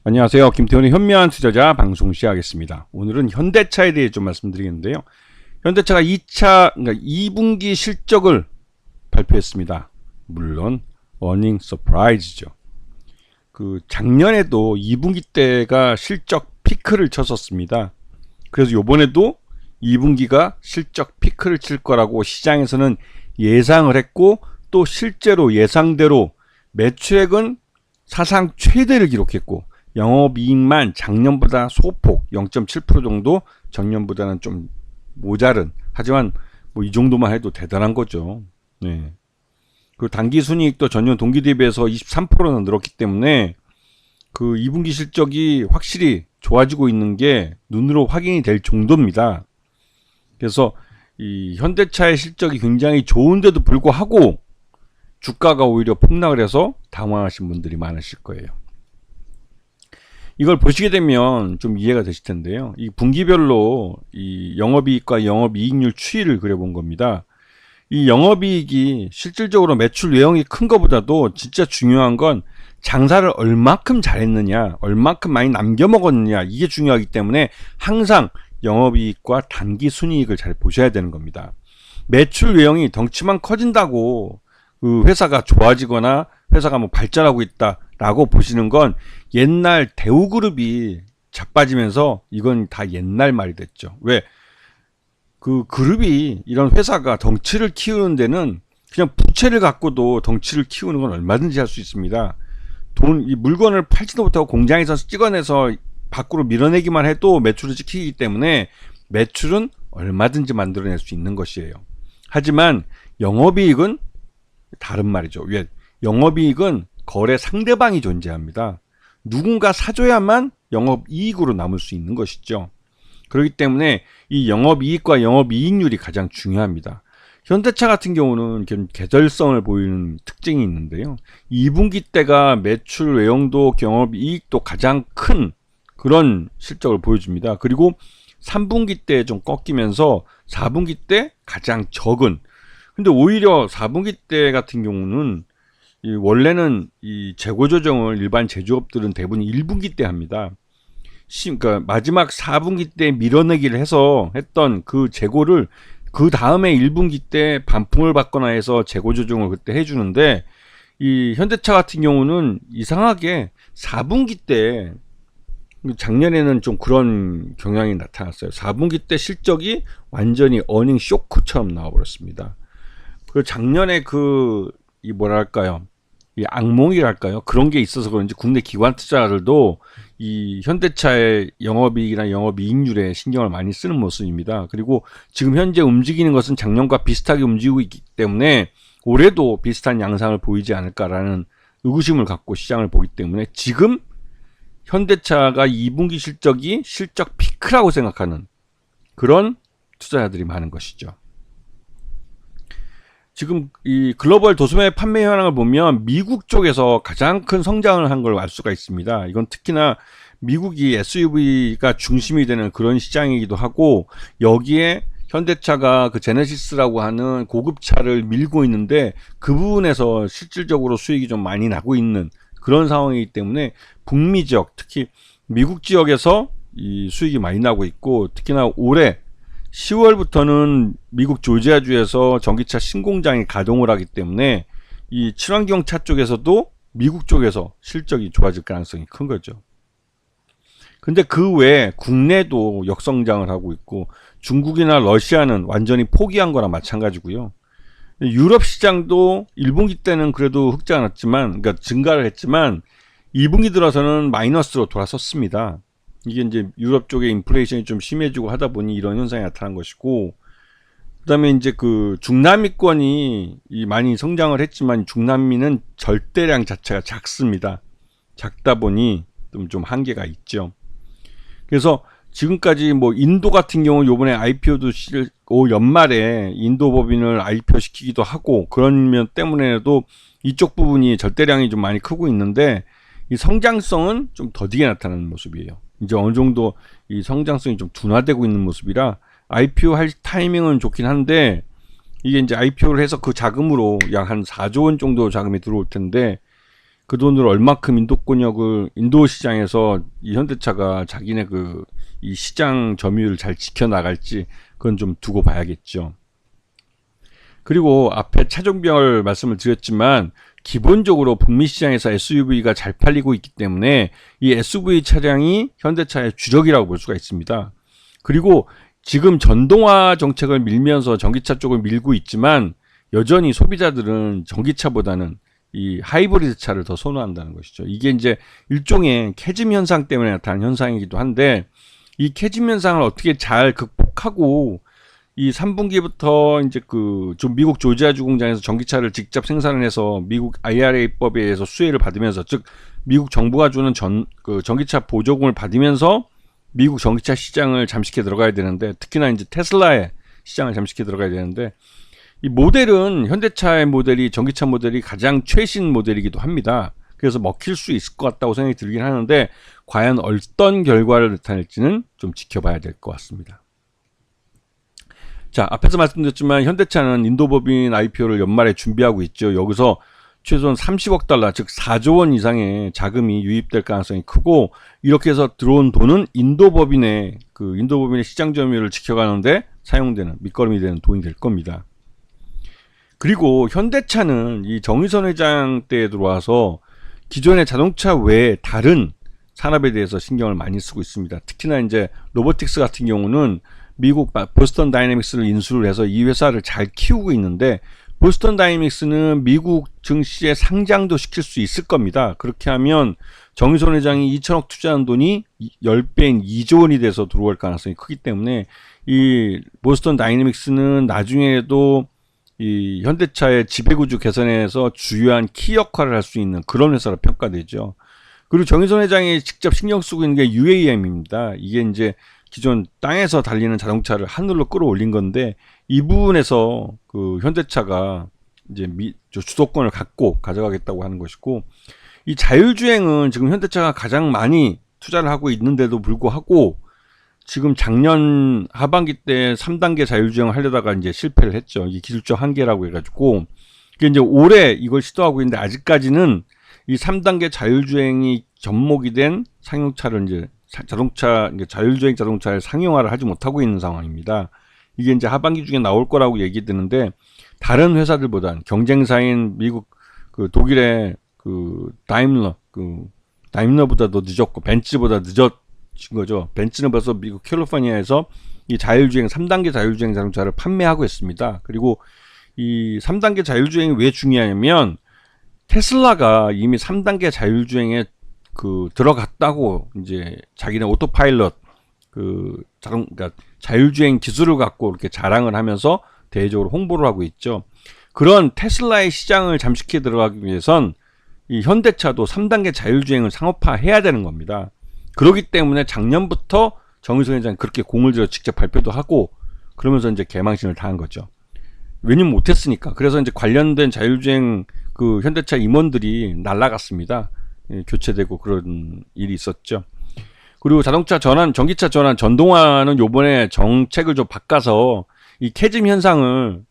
안녕하세요. 김태훈의 현명한 투자자 방송 시작하겠습니다. 오늘은 현대차에 대해 좀 말씀드리겠는데요. 현대차가 2분기 실적을 발표했습니다. 물론 어닝 서프라이즈죠. 작년에도 2분기 때가 실적 피크를 쳤었습니다. 그래서 요번에도 2분기가 실적 피크를 칠 거라고 시장에서는 예상을 했고, 또 실제로 예상대로 매출액은 사상 최대를 기록했고, 영업이익만 작년보다 소폭 0.7% 정도, 전년보다는 좀 모자른, 하지만 뭐 이 정도만 해도 대단한 거죠. 네. 그 당기순이익도 전년 동기 대비해서 23%나 늘었기 때문에 그 2분기 실적이 확실히 좋아지고 있는 게 눈으로 확인이 될 정도입니다. 그래서 이 현대차의 실적이 굉장히 좋은데도 불구하고 주가가 오히려 폭락을 해서 당황하신 분들이 많으실 거예요. 이걸 보시게 되면 좀 이해가 되실 텐데요. 이 분기별로 이 영업이익과 영업이익률 추이를 그려본 겁니다. 이 영업이익이 실질적으로 매출 외형이 큰 것보다도 진짜 중요한 건 장사를 얼만큼 잘했느냐, 얼만큼 많이 남겨먹었느냐, 이게 중요하기 때문에 항상 영업이익과 단기순이익을 잘 보셔야 되는 겁니다. 매출 외형이 덩치만 커진다고 그 회사가 좋아지거나 회사가 뭐 발전하고 있다라고 보시는 건 옛날 대우그룹이 자빠지면서 이건 다 옛날 말이 됐죠. 왜? 그 그룹이, 이런 회사가 덩치를 키우는 데는 그냥 부채를 갖고도 덩치를 키우는 건 얼마든지 할 수 있습니다. 이 물건을 팔지도 못하고 공장에서 찍어내서 밖으로 밀어내기만 해도 매출을 찍히기 때문에 매출은 얼마든지 만들어낼 수 있는 것이에요. 하지만 영업이익은 다른 말이죠. 왜? 영업이익은 거래 상대방이 존재합니다. 누군가 사줘야만 영업이익으로 남을 수 있는 것이죠. 그렇기 때문에 이 영업이익과 영업이익률이 가장 중요합니다. 현대차 같은 경우는 계절성을 보이는 특징이 있는데요. 2분기 때가 매출 외형도 영업이익도 가장 큰 그런 실적을 보여줍니다. 그리고 3분기 때 좀 꺾이면서 4분기 때 가장 적은, 근데 오히려 4분기 때 같은 경우는 원래는 이 재고 조정을 일반 제조업들은 대부분 1분기 때 합니다. 그러니까 마지막 4분기 때 밀어내기를 해서 했던 그 재고를 그 다음에 1분기 때 반품을 받거나 해서 재고 조정을 그때 해주는데, 이 현대차 같은 경우는 이상하게 4분기 때, 작년에는 좀 그런 경향이 나타났어요. 4분기 때 실적이 완전히 어닝 쇼크처럼 나와버렸습니다. 그 작년에 이 뭐랄까요, 이 악몽이랄까요, 그런 게 있어서 그런지 국내 기관 투자자들도 이 현대차의 영업이익이나 영업이익률에 신경을 많이 쓰는 모습입니다. 그리고 지금 현재 움직이는 것은 작년과 비슷하게 움직이고 있기 때문에 올해도 비슷한 양상을 보이지 않을까라는 의구심을 갖고 시장을 보기 때문에 지금 현대차가 2분기 실적이 실적 피크라고 생각하는 그런 투자자들이 많은 것이죠. 지금 이 글로벌 도소매 판매 현황을 보면 미국 쪽에서 가장 큰 성장을 한 걸 알 수가 있습니다. 이건 특히나 미국이 SUV가 중심이 되는 그런 시장이기도 하고, 여기에 현대차가 그 제네시스라고 하는 고급차를 밀고 있는데 그 부분에서 실질적으로 수익이 좀 많이 나고 있는 그런 상황이기 때문에 북미 지역, 특히 미국 지역에서 이 수익이 많이 나고 있고, 특히나 올해 10월부터는 미국 조지아주에서 전기차 신공장이 가동을 하기 때문에 이 친환경 차 쪽에서도 미국 쪽에서 실적이 좋아질 가능성이 큰 거죠. 근데 그 외에 국내도 역성장을 하고 있고, 중국이나 러시아는 완전히 포기한 거나 마찬가지고요. 유럽 시장도 1분기 때는 그래도 흑자 났지만, 그러니까 증가를 했지만 2분기 들어서는 마이너스로 돌아섰습니다. 이게 이제 유럽 쪽에 인플레이션이 좀 심해지고 하다 보니 이런 현상이 나타난 것이고, 그 다음에 이제 그 중남미권이 많이 성장을 했지만 중남미는 절대량 자체가 작습니다. 작다 보니 좀 한계가 있죠. 그래서 지금까지 뭐 인도 같은 경우 요번에 IPO도 올 연말에 인도 법인을 IPO 시키기도 하고, 그런 면 때문에도 이쪽 부분이 절대량이 좀 많이 크고 있는데, 이 성장성은 좀 더디게 나타나는 모습이에요. 이제 어느 정도 이 성장성이 좀 둔화되고 있는 모습이라 IPO 할 타이밍은 좋긴 한데, 이게 이제 IPO를 해서 그 자금으로 약 한 4조 원 정도 자금이 들어올 텐데, 그 돈으로 얼마큼 인도 시장에서 이 현대차가 자기네 이 시장 점유율을 잘 지켜나갈지 그건 좀 두고 봐야겠죠. 그리고 앞에 차종별 말씀을 드렸지만 기본적으로 북미 시장에서 SUV가 잘 팔리고 있기 때문에 이 SUV 차량이 현대차의 주력이라고 볼 수가 있습니다. 그리고 지금 전동화 정책을 밀면서 전기차 쪽을 밀고 있지만 여전히 소비자들은 전기차보다는 이 하이브리드 차를 더 선호한다는 것이죠. 이게 이제 일종의 캐즘 현상 때문에 나타난 현상이기도 한데 이 캐즘 현상을 어떻게 잘 극복하고 이 3분기부터 이제 좀 미국 조지아주 공장에서 전기차를 직접 생산을 해서 미국 IRA법에 의해서 수혜를 받으면서, 즉 미국 정부가 주는 전기차 보조금을 받으면서 미국 전기차 시장을 잠식해 들어가야 되는데, 특히나 이제 테슬라의 시장을 잠식해 들어가야 되는데, 이 모델은 현대차의 모델이, 전기차 모델이 가장 최신 모델이기도 합니다. 그래서 먹힐 수 있을 것 같다고 생각이 들긴 하는데 과연 어떤 결과를 나타낼지는 좀 지켜봐야 될 것 같습니다. 자, 앞에서 말씀드렸지만 현대차는 인도법인 IPO를 연말에 준비하고 있죠. 여기서 최소한 30억 달러, 즉 4조 원 이상의 자금이 유입될 가능성이 크고, 이렇게 해서 들어온 돈은 인도법인의 시장 점유율을 지켜가는데 사용되는 밑거름이 되는 돈이 될 겁니다. 그리고 현대차는 이 정의선 회장 때에 들어와서 기존의 자동차 외에 다른 산업에 대해서 신경을 많이 쓰고 있습니다. 특히나 이제 로보틱스 같은 경우는 미국 보스턴 다이내믹스를 인수를 해서 이 회사를 잘 키우고 있는데, 보스턴 다이내믹스는 미국 증시에 상장도 시킬 수 있을 겁니다. 그렇게 하면 정의선 회장이 2천억 투자한 돈이 10배인 2조 원이 돼서 들어올 가능성이 크기 때문에 이 보스턴 다이내믹스는 나중에도 이 현대차의 지배구조 개선에서 주요한 키 역할을 할 수 있는 그런 회사로 평가되죠. 그리고 정의선 회장이 직접 신경 쓰고 있는 게 UAM입니다. 이게 이제 기존 땅에서 달리는 자동차를 하늘로 끌어올린 건데, 이 부분에서 현대차가 이제 주도권을 갖고 가져가겠다고 하는 것이고, 이 자율주행은 지금 현대차가 가장 많이 투자를 하고 있는데도 불구하고 지금 작년 하반기 때 3단계 자율주행을 하려다가 이제 실패를 했죠. 이게 기술적 한계라고 해가지고, 이게 이제 올해 이걸 시도하고 있는데 아직까지는 이 3단계 자율주행이 접목이 된 상용차를 이제 자율주행 자동차를 상용화를 하지 못하고 있는 상황입니다. 이게 이제 하반기 중에 나올 거라고 얘기되는데, 다른 회사들보단 경쟁사인 미국 독일의 다임러보다도 늦었고 벤츠보다 늦었진 거죠. 벤츠는 벌써 미국 캘리포니아에서 이 3단계 자율주행 자동차를 판매하고 있습니다. 그리고 이 3단계 자율주행이 왜 중요하냐면, 테슬라가 이미 3단계 자율주행에 들어갔다고 이제 자기네 오토파일럿 그러니까 자율주행 기술을 갖고 이렇게 자랑을 하면서 대외적으로 홍보를 하고 있죠. 그런 테슬라의 시장을 잠식해 들어가기 위해선 이 현대차도 3단계 자율주행을 상업화해야 되는 겁니다. 그렇기 때문에 작년부터 정의선 회장이 그렇게 공을 들여 직접 발표도 하고 그러면서 이제 개망신을 당한 거죠. 왜냐면 못했으니까. 그래서 이제 관련된 자율주행 현대차 임원들이 날아갔습니다. 교체되고 그런 일이 있었죠. 그리고 전기차 전환, 전동화는 요번에 정책을 좀 바꿔서 이 캐즘 현상을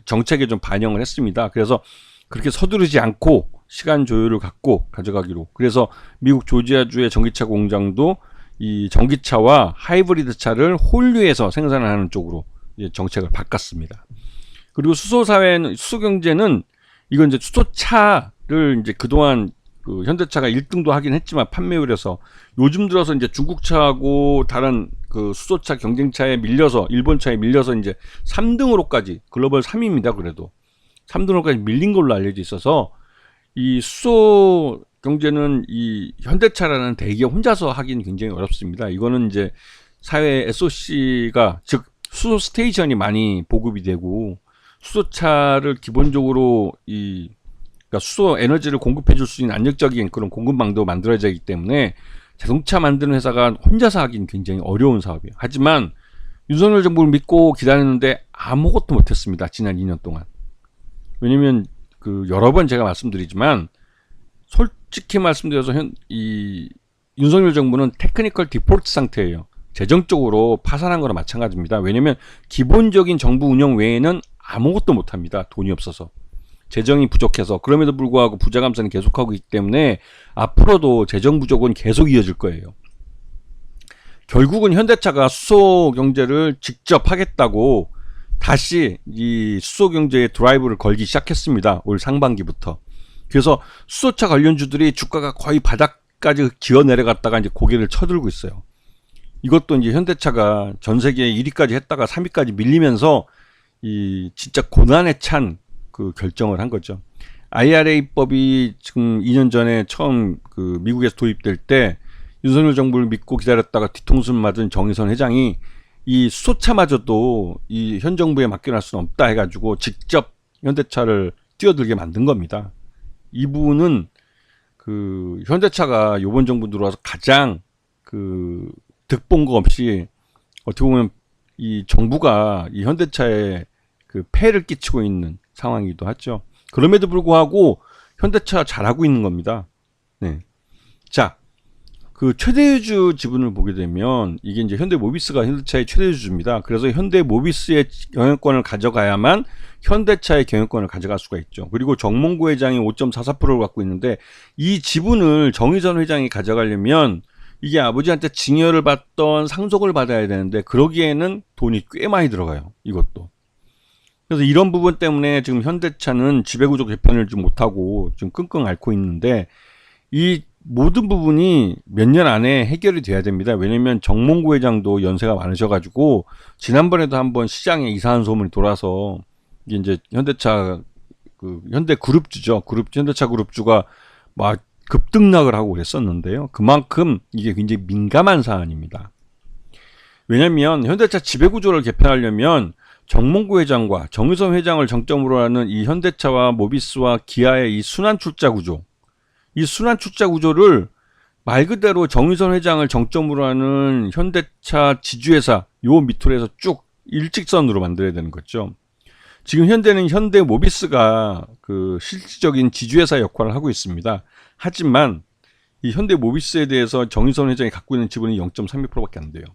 정책에 좀 반영을 했습니다. 그래서 그렇게 서두르지 않고 시간 조율을 갖고 가져가기로. 그래서 미국 조지아주의 전기차 공장도 이 전기차와 하이브리드 차를 혼류해서 생산하는 쪽으로 이제 정책을 바꿨습니다. 그리고 수소 경제는 이건 이제 수소차를 이제 그동안 현대차가 1등도 하긴 했지만 판매율에서 요즘 들어서 이제 중국차하고 다른 수소차 경쟁차에 밀려서, 일본 차에 밀려서 이제 3등으로까지, 글로벌 3위입니다. 그래도 3등으로까지 밀린 걸로 알려져 있어서 이 수소 경제는 이 현대차라는 대기업 혼자서 하기는 굉장히 어렵습니다. 이거는 이제 사회 SOC가, 즉 수소 스테이션이 많이 보급이 되고, 수소차를 기본적으로 그러니까 수소 에너지를 공급해 줄 수 있는 안정적인 그런 공급망도 만들어져야 하기 때문에 자동차 만드는 회사가 혼자서 하기는 굉장히 어려운 사업이에요. 하지만 윤석열 정부를 믿고 기다렸는데 아무것도 못했습니다. 지난 2년 동안. 왜냐면 여러 번 제가 말씀드리지만, 솔직히 말씀드려서 이 윤석열 정부는 테크니컬 디폴트 상태예요. 재정적으로 파산한 거나 마찬가지입니다. 왜냐면 기본적인 정부 운영 외에는 아무것도 못합니다. 돈이 없어서. 재정이 부족해서. 그럼에도 불구하고 부자 감산이 계속하고 있기 때문에 앞으로도 재정 부족은 계속 이어질 거예요. 결국은 현대차가 수소 경제를 직접 하겠다고 다시 이 수소 경제의 드라이브를 걸기 시작했습니다. 올 상반기부터. 그래서 수소차 관련주들이 주가가 거의 바닥까지 기어 내려갔다가 이제 고개를 쳐들고 있어요. 이것도 이제 현대차가 전 세계 1위까지 했다가 3위까지 밀리면서 이 진짜 고난에 찬 그 결정을 한 거죠. IRA법이 지금 2년 전에 처음 그 미국에서 도입될 때 윤석열 정부를 믿고 기다렸다가 뒤통수를 맞은 정의선 회장이 이 수소차마저도 이 현 정부에 맡겨놓을 수는 없다 해가지고 직접 현대차를 뛰어들게 만든 겁니다. 이 부분은 그 현대차가 요번 정부 들어와서 가장 그 득본 거 없이 어떻게 보면 이 정부가 이 현대차에 그 폐해를 끼치고 있는 상황이기도 하죠. 그럼에도 불구하고 현대차 잘하고 있는 겁니다. 네. 자, 그 최대주주 지분을 보게 되면 이게 이제 현대모비스가 현대차의 최대주주입니다. 그래서 현대모비스의 경영권을 가져가야만 현대차의 경영권을 가져갈 수가 있죠. 그리고 정몽구 회장이 5.44%를 갖고 있는데 이 지분을 정의선 회장이 가져가려면 이게 아버지한테 증여를 받던 상속을 받아야 되는데 그러기에는 돈이 꽤 많이 들어가요. 이것도. 그래서 이런 부분 때문에 지금 현대차는 지배구조 개편을 좀 못하고 좀 끙끙 앓고 있는데 이 모든 부분이 몇 년 안에 해결이 돼야 됩니다. 왜냐면 정몽구 회장도 연세가 많으셔가지고 지난번에도 한번 시장에 이상한 소문이 돌아서 이게 이제 현대차 그 현대그룹주죠. 현대차 그룹주가 막 급등락을 하고 그랬었는데요. 그만큼 이게 굉장히 민감한 사안입니다. 왜냐면 현대차 지배구조를 개편하려면 정몽구 회장과 정의선 회장을 정점으로 하는 이 현대차와 모비스와 기아의 이 순환출자 구조, 이 순환출자 구조를 말 그대로 정의선 회장을 정점으로 하는 현대차 지주회사 요 밑으로 해서 쭉 일직선으로 만들어야 되는 거죠. 지금 현대는 현대모비스가 그 실질적인 지주회사 역할을 하고 있습니다. 하지만 이 현대모비스에 대해서 정의선 회장이 갖고 있는 지분이 0.32%밖에 안 돼요.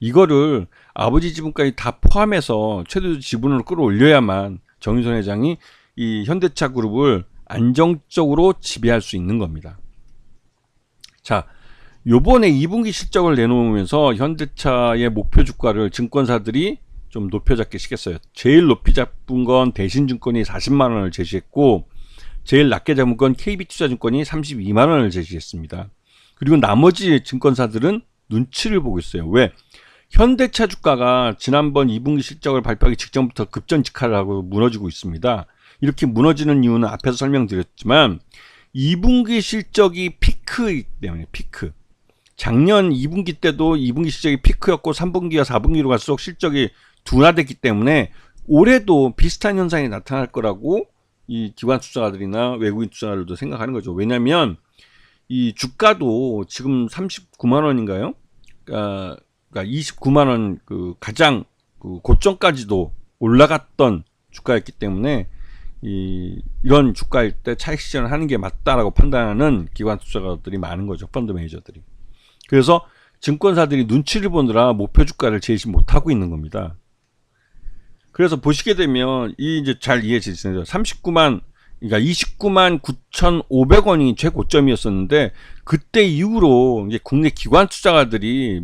이거를 아버지 지분까지 다 포함해서 최대 지분으로 끌어올려야만 정의선 회장이 이 현대차 그룹을 안정적으로 지배할 수 있는 겁니다. 자, 요번에 2분기 실적을 내놓으면서 현대차의 목표 주가를 증권사들이 좀 높여 잡기 시켰어요. 제일 높이 잡은 건 대신증권이 40만 원을 제시했고 제일 낮게 잡은 건 KB투자증권이 32만 원을 제시했습니다. 그리고 나머지 증권사들은 눈치를 보고 있어요. 왜? 현대차 주가가 지난번 2분기 실적을 발표하기 직전부터 급전직하를 하고 무너지고 있습니다. 이렇게 무너지는 이유는 앞에서 설명드렸지만 2분기 실적이 피크이기 때문에 피크. 작년 2분기 때도 2분기 실적이 피크였고 3분기와 4분기로 갈수록 실적이 둔화됐기 때문에 올해도 비슷한 현상이 나타날 거라고 이 기관 투자가들이나 외국인 투자가들도 생각하는 거죠. 왜냐하면 이 주가도 지금 39만 원인가요? 그러니까 29만 원 그 가장 그 고점까지도 올라갔던 주가였기 때문에 이런 주가일 때 차익 실현을 하는 게 맞다라고 판단하는 기관 투자가들이 많은 거죠. 펀드 매니저들이. 그래서 증권사들이 눈치를 보느라 목표 주가를 제시 못하고 있는 겁니다. 그래서 보시게 되면 이제 잘 이해해 주시죠. 39만 그러니까 29만 9,500원이 최고점이었었는데 그때 이후로 이제 국내 기관 투자가들이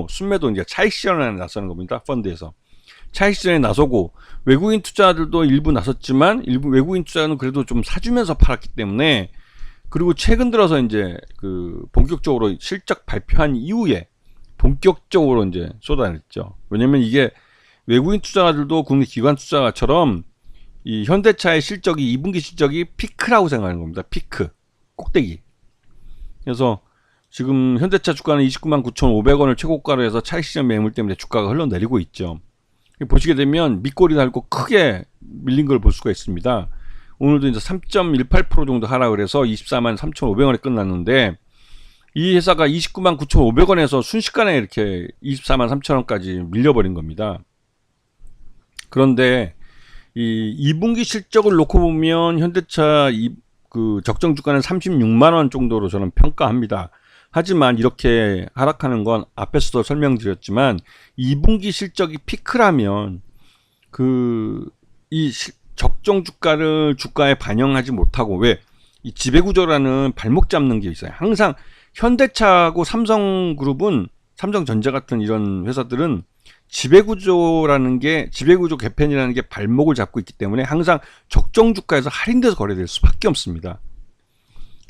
순매도 이제 차익 실현에 나서는 겁니다. 펀드에서 차익 실현에 나서고 외국인 투자들도 일부 나섰지만 일부 외국인 투자는 그래도 좀 사주면서 팔았기 때문에 그리고 최근 들어서 이제 그 본격적으로 실적 발표한 이후에 본격적으로 이제 쏟아냈죠. 왜냐면 이게 외국인 투자가들도 국내 기관 투자가처럼 이 현대차의 실적이 2분기 실적이 피크라고 생각하는 겁니다. 피크 꼭대기. 그래서 지금 현대차 주가는 29만 9,500원을 최고가로 해서 차익 실현 매물 때문에 주가가 흘러내리고 있죠. 보시게 되면 밑꼬리 달고 크게 밀린 걸 볼 수가 있습니다. 오늘도 이제 3.18% 정도 하락을 해서 24만 3,500원에 끝났는데 이 회사가 29만 9,500원에서 순식간에 이렇게 24만 3,000원까지 밀려버린 겁니다. 그런데 이 2분기 실적을 놓고 보면 현대차 그 적정 주가는 36만 원 정도로 저는 평가합니다. 하지만 이렇게 하락하는 건 앞에서도 설명드렸지만 2분기 실적이 피크라면 적정 주가에 반영하지 못하고, 왜? 이 지배구조라는 발목 잡는 게 있어요. 항상 현대차하고 삼성그룹은, 삼성전자 같은 이런 회사들은 지배구조 개편이라는 게 발목을 잡고 있기 때문에 항상 적정 주가에서 할인돼서 거래될 수밖에 없습니다.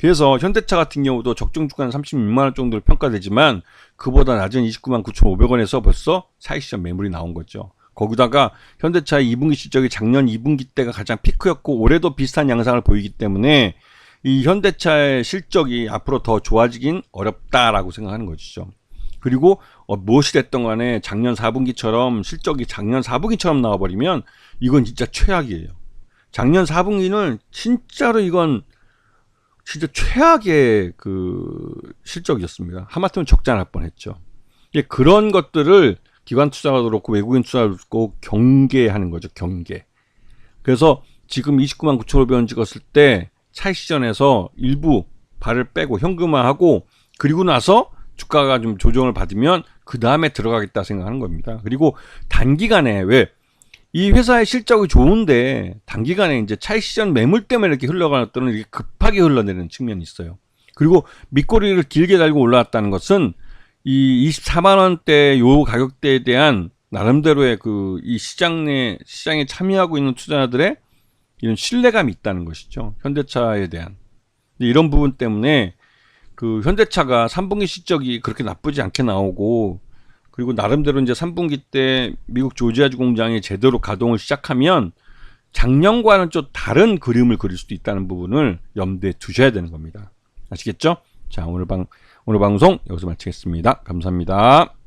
그래서 현대차 같은 경우도 적정 주가는 36만 원 정도로 평가되지만 그보다 낮은 29만 9,500원에서 벌써 차익 시장 매물이 나온 거죠. 거기다가 현대차의 2분기 실적이 작년 2분기 때가 가장 피크였고 올해도 비슷한 양상을 보이기 때문에 이 현대차의 실적이 앞으로 더 좋아지긴 어렵다라고 생각하는 것이죠. 그리고 무엇이 됐던 간에 작년 4분기처럼 실적이 작년 4분기처럼 나와버리면 이건 진짜 최악이에요. 작년 4분기는 진짜로 이건 진짜 최악의 그 실적이었습니다. 하마터면 적자 날 뻔했죠. 그런 것들을 기관 투자가도 그렇고 외국인 투자도 그렇고 경계하는 거죠. 경계. 그래서 지금 29만 9,500원 찍었을 때 차익 시전에서 일부 발을 빼고 현금화하고 그리고 나서 주가가 좀 조정을 받으면 그 다음에 들어가겠다 생각하는 겁니다. 그리고 단기간에 왜 이 회사의 실적이 좋은데 단기간에 이제 차익 시전 매물 때문에 이렇게 흘러가는 것들은 이렇게 급하게 흘러내리는 측면이 있어요. 그리고 밑꼬리를 길게 달고 올라왔다는 것은 이 24만 원대 요 가격대에 대한 나름대로의 그 이 시장에 참여하고 있는 투자자들의 이런 신뢰감이 있다는 것이죠. 현대차에 대한. 이런 부분 때문에 그 현대차가 3분기 실적이 그렇게 나쁘지 않게 나오고 그리고 나름대로 이제 3분기 때 미국 조지아주 공장이 제대로 가동을 시작하면 작년과는 좀 다른 그림을 그릴 수도 있다는 부분을 염두에 두셔야 되는 겁니다. 아시겠죠? 자, 오늘 방송 여기서 마치겠습니다. 감사합니다.